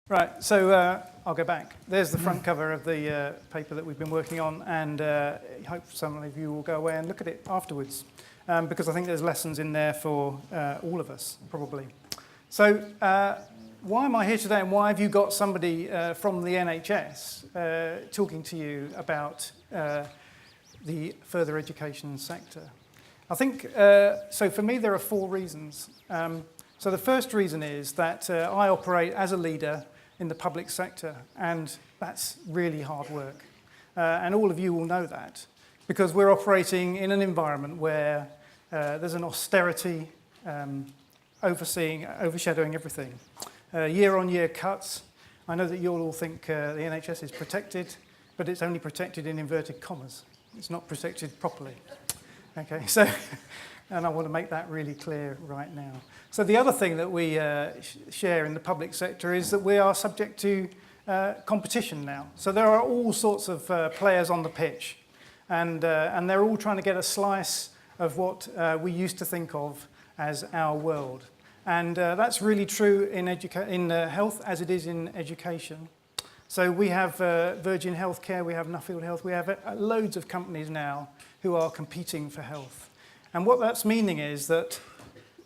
Right, so I'll go back. There's the front cover of the paper that we've been working on, and I hope some of you will go away and look at it afterwards, because I think there's lessons in there for all of us, probably. So why am I here today, and why have you got somebody from the NHS talking to you about the further education sector? I think, so for me there are 4 reasons. So the first reason is that I operate as a leader in the public sector, and that's really hard work. And all of you will know that, because we're operating in an environment where there's an austerity overshadowing everything. Year-on-year cuts. I know that you'll all think the NHS is protected, but it's only protected in inverted commas. It's not protected properly. Okay, so, and I want to make that really clear right now. So the other thing that we share in the public sector is that we are subject to competition now. So there are all sorts of players on the pitch, and they're all trying to get a slice of what we used to think of as our world. And that's really true in health as it is in education. So we have Virgin Healthcare, we have Nuffield Health, we have loads of companies now who are competing for health. And what that's meaning is that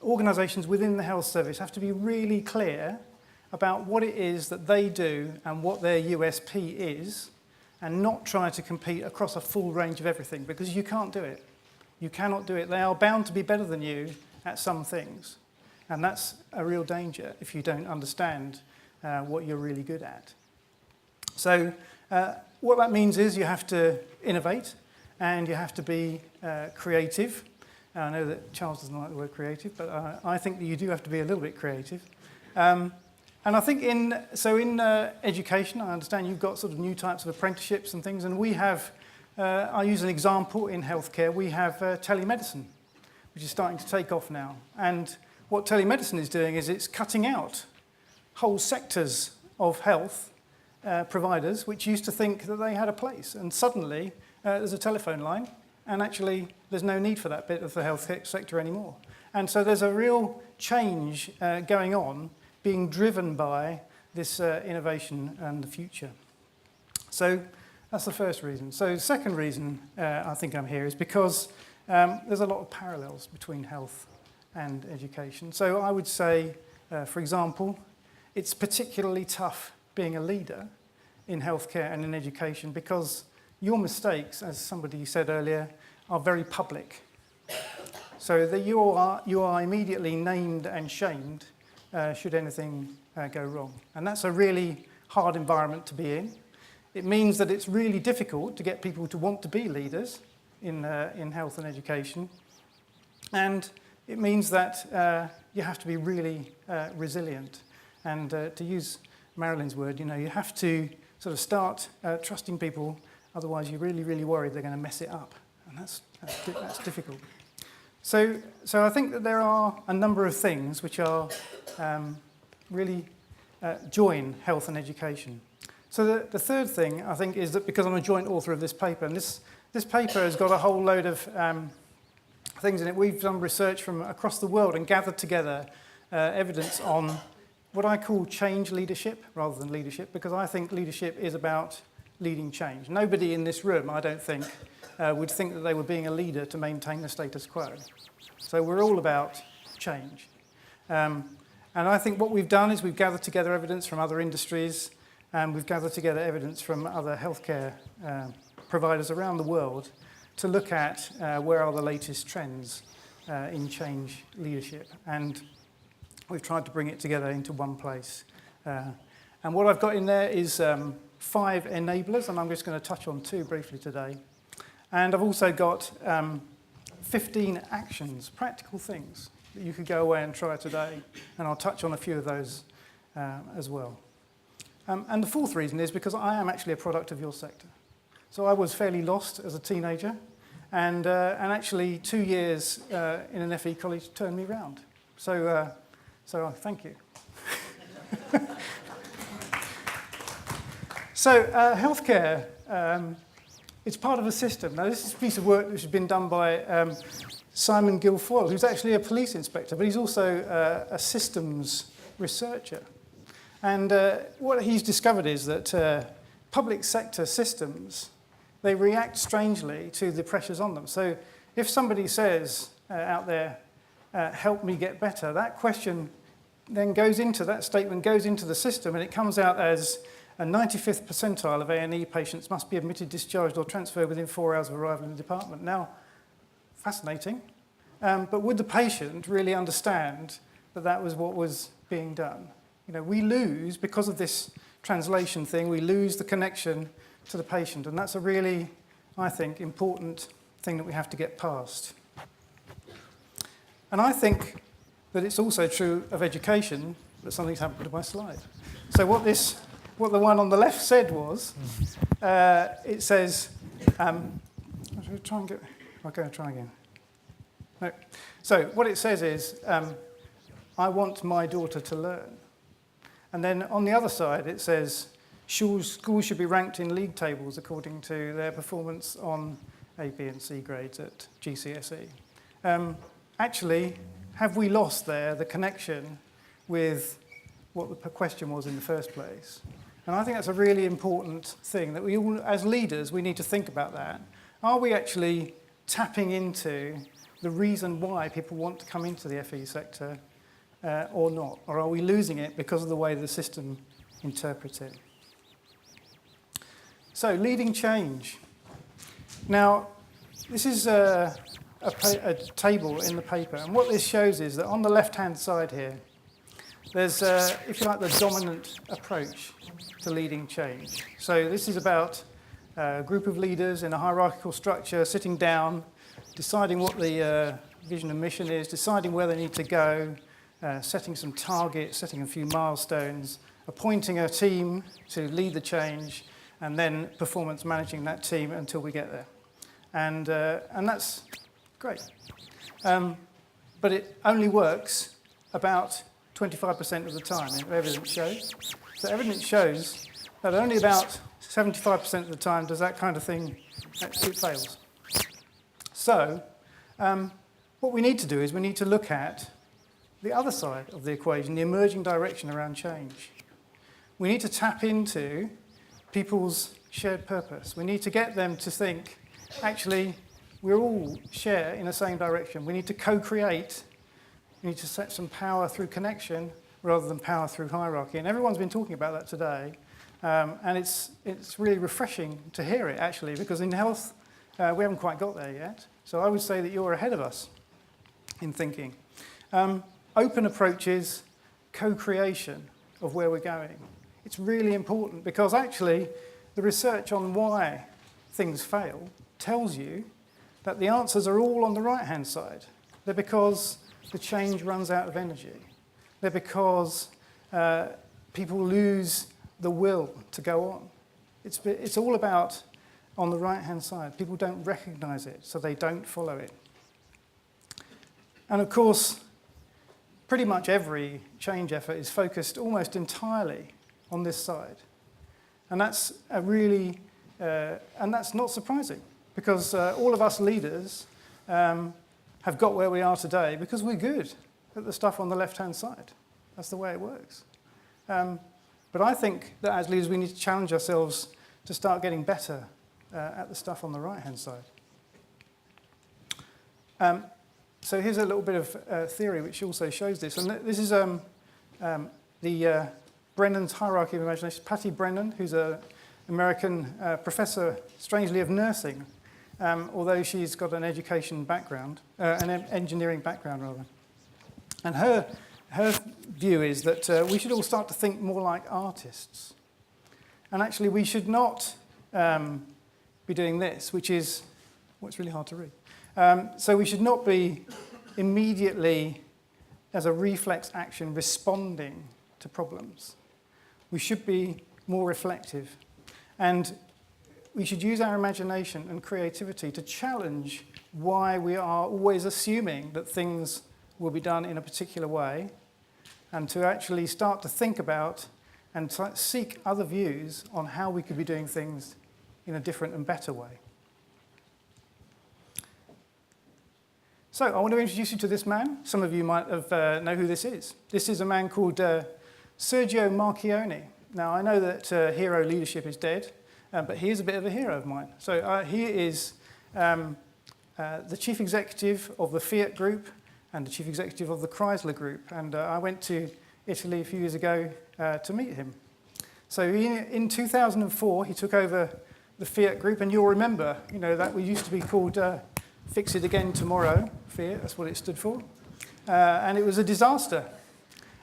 organisations within the health service have to be really clear about what it is that they do and what their USP is, and not try to compete across a full range of everything, because you can't do it. You cannot do it. They are bound to be better than you at some things. And that's a real danger if you don't understand what you're really good at. So what that means is you have to innovate, and you have to be creative. I know that Charles doesn't like the word creative, but I think that you do have to be a little bit creative. And I think in education, I understand you've got sort of new types of apprenticeships and things, and we have, I'll use an example in healthcare, we have telemedicine, which is starting to take off now. And what telemedicine is doing is it's cutting out whole sectors of health providers which used to think that they had a place, and suddenly there's a telephone line, and actually there's no need for that bit of the health sector anymore. And so there's a real change going on, being driven by this innovation and the future. So that's the first reason. So the second reason I think I'm here is because there's a lot of parallels between health and education. So I would say, for example, it's particularly tough being a leader in healthcare and in education, because your mistakes, as somebody said earlier, are very public. So that you are immediately named and shamed should anything go wrong. And that's a really hard environment to be in. It means that it's really difficult to get people to want to be leaders in health and education. And it means that you have to be really resilient. And to use Marilyn's word, you have to sort of start trusting people. Otherwise, you're really, really worried they're going to mess it up, and that's difficult. So I think that there are a number of things which are really join health and education. So the third thing, I think, is that because I'm a joint author of this paper, and this paper has got a whole load of things in it. We've done research from across the world and gathered together evidence on what I call change leadership rather than leadership, because I think leadership is about leading change. Nobody in this room, I don't think, would think that they were being a leader to maintain the status quo. So we're all about change. And I think what we've done is we've gathered together evidence from other industries, and we've gathered together evidence from other healthcare providers around the world to look at where are the latest trends in change leadership. And we've tried to bring it together into one place. And what I've got in there is 5 enablers, and I'm just going to touch on 2 briefly today. And I've also got 15 actions, practical things that you could go away and try today, and I'll touch on a few of those as well. And the 4th reason is because I am actually a product of your sector. So I was fairly lost as a teenager, and actually 2 years in an FE college turned me round. So thank you. So healthcare, it's part of a system. Now this is a piece of work which has been done by Simon Guilfoyle, who's actually a police inspector, but he's also a systems researcher. And what he's discovered is that public sector systems, they react strangely to the pressures on them. So if somebody says out there, help me get better, that question then goes into, that statement goes into the system, and it comes out as a 95th percentile of A&E patients must be admitted, discharged or transferred within 4 hours of arrival in the department. Now, fascinating, but would the patient really understand that that was what was being done? You know, we lose, because of this translation thing, we lose the connection to the patient, and that's a really, I think, important thing that we have to get past. And I think that it's also true of education that something's happened to my slide. So what the one on the left said was, it says, I'm going to try again. No. So what it says is, I want my daughter to learn. And then on the other side, it says, schools should be ranked in league tables according to their performance on A, B, and C grades at GCSE. Actually, have we lost there the connection with what the question was in the first place? And I think that's a really important thing, that we all, as leaders, we need to think about that. Are we actually tapping into the reason why people want to come into the FE sector or not? Or are we losing it because of the way the system interprets it? So, leading change. Now, this is a table in the paper, and what this shows is that on the left-hand side here, there's, if you like, the dominant approach to leading change. So this is about a group of leaders in a hierarchical structure sitting down, deciding what the vision and mission is, deciding where they need to go, setting some targets, setting a few milestones, appointing a team to lead the change, and then performance managing that team until we get there. And that's great. But it only works about 25% of the time, evidence shows. So evidence shows that only about 75% of the time does that kind of thing, it fails. So what we need to do is we need to look at the other side of the equation, the emerging direction around change. We need to tap into people's shared purpose. We need to get them to think, actually, we all share in the same direction. We need to co-create. We need to set some power through connection rather than power through hierarchy. And everyone's been talking about that today. And it's really refreshing to hear it, actually, because in health, we haven't quite got there yet. So I would say that you're ahead of us in thinking. Open approaches, co-creation of where we're going. It's really important because actually the research on why things fail tells you that the answers are all on the right-hand side. They're because the change runs out of energy. They're because people lose the will to go on. It's all about on the right-hand side. People don't recognize it, so they don't follow it. And of course, pretty much every change effort is focused almost entirely on this side. And that's and that's not surprising, because all of us leaders have got where we are today because we're good at the stuff on the left-hand side. That's the way it works. But I think that as leaders we need to challenge ourselves to start getting better at the stuff on the right-hand side. So here's a little bit of theory which also shows this. And this is the Brennan's hierarchy of imagination. Patty Brennan, who's an American professor, strangely, of nursing, although she's got an education background, an engineering background, rather. And her view is that we should all start to think more like artists. And actually, we should not be doing this, which is, well, it's really hard to read. So we should not be immediately, as a reflex action, responding to problems. We should be more reflective. And we should use our imagination and creativity to challenge why we are always assuming that things will be done in a particular way, and to actually start to think about and seek other views on how we could be doing things in a different and better way. So I want to introduce you to this man. Some of you might have know who this is. This is a man called Sergio Marchionne. Now, I know that hero leadership is dead, but he is a bit of a hero of mine. So he is the chief executive of the Fiat Group and the chief executive of the Chrysler Group. And I went to Italy a few years ago to meet him. So in 2004, he took over the Fiat Group, and you'll remember, that we used to be called Fix It Again Tomorrow, Fiat, that's what it stood for. And it was a disaster.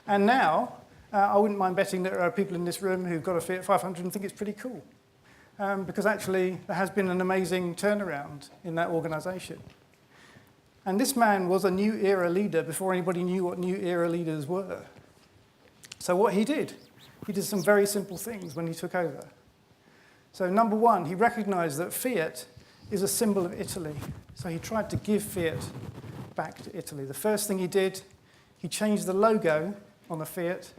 And now, I wouldn't mind betting that there are people in this room who've got a Fiat 500 and think it's pretty cool. Because actually, there has been an amazing turnaround in that organisation. And this man was a new era leader before anybody knew what new era leaders were. So what he did some very simple things when he took over. So number one, he recognised that Fiat is a symbol of Italy. So he tried to give Fiat back to Italy. The first thing he did, he changed the logo on the Fiat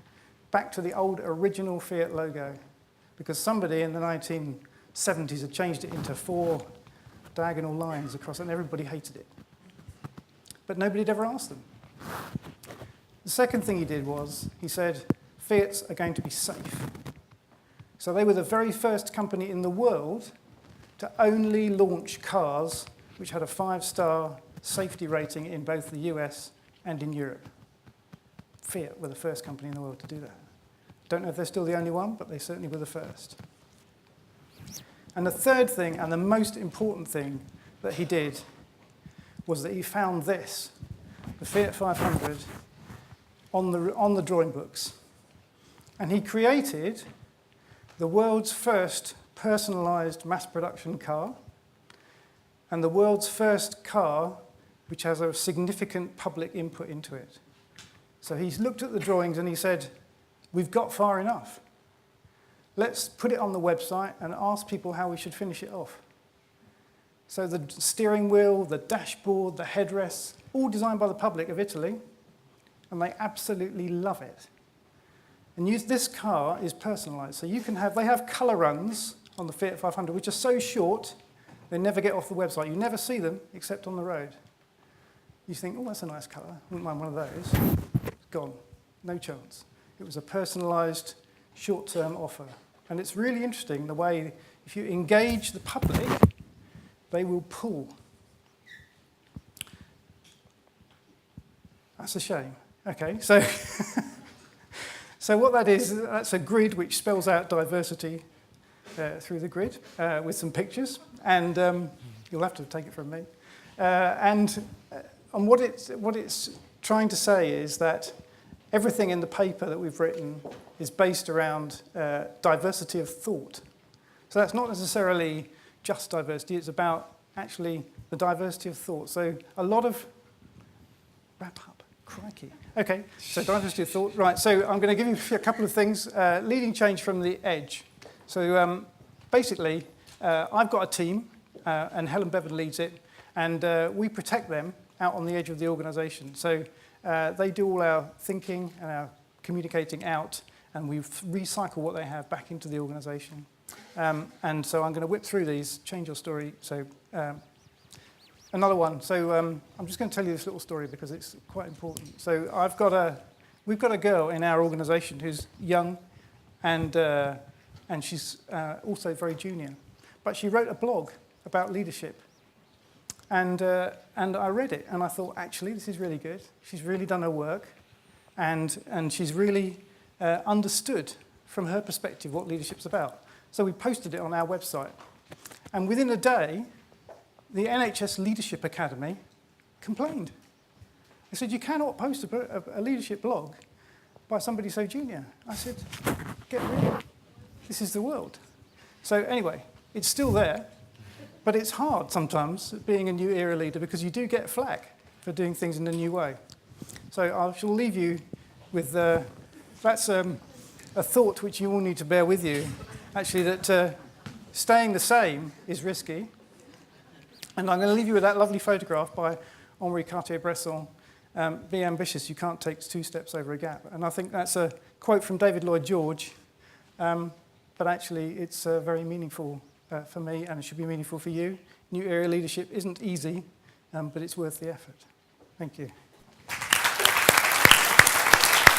back to the old original Fiat logo, because somebody in the 1970s had changed it into 4 diagonal lines across it, and everybody hated it. But nobody had ever asked them. The second thing he did was, he said, Fiats are going to be safe. So they were the very first company in the world to only launch cars which had a 5-star safety rating in both the US and in Europe. Fiat were the first company in the world to do that. Don't know if they're still the only one, but they certainly were the first. And the third thing, and the most important thing that he did, was that he found this, the Fiat 500, on the drawing books. And he created the world's first personalised mass production car, and the world's first car which has a significant public input into it. So he's looked at the drawings and he said, we've got far enough. Let's put it on the website and ask people how we should finish it off. So the steering wheel, the dashboard, the headrests, all designed by the public of Italy, and they absolutely love it. And this car is personalised. So they have colour runs on the Fiat 500, which are so short, they never get off the website. You never see them except on the road. You think, oh, that's a nice colour. Wouldn't mind one of those. It's gone. No chance. It was a personalised, short-term offer. And it's really interesting the way, if you engage the public, they will pull. That's a shame. Okay, so so what that is, that's a grid which spells out diversity through the grid with some pictures, and you'll have to take it from me. And what it's trying to say is that everything in the paper that we've written is based around diversity of thought. So that's not necessarily just diversity, it's about actually the diversity of thought. So a lot of, wrap up, crikey. Okay, so diversity of thought. Right, so I'm going to give you a couple of things. Leading change from the edge. So basically, I've got a team, and Helen Bevan leads it, and we protect them out on the edge of the organisation. So they do all our thinking and our communicating out, and we recycle what they have back into the organisation. And so I'm going to whip through these, change your story. So another one. So I'm just going to tell you this little story because it's quite important. So we've got a girl in our organisation who's young, and she's also very junior. But she wrote a blog about leadership. And I read it, and I thought, actually, this is really good. She's really done her work, and she's really understood from her perspective what leadership's about. So we posted it on our website. And within a day, the NHS Leadership Academy complained. They said, you cannot post a leadership blog by somebody so junior. I said, get rid of it. This is the world. So anyway, it's still there, but it's hard sometimes being a new era leader because you do get flack for doing things in a new way. So I shall leave you with, that's a thought which you all need to bear with you, actually, that staying the same is risky. And I'm going to leave you with that lovely photograph by Henri Cartier-Bresson, be ambitious, you can't take 2 steps over a gap. And I think that's a quote from David Lloyd George, but actually it's very meaningful for me, and it should be meaningful for you. New era leadership isn't easy, but it's worth the effort. Thank you.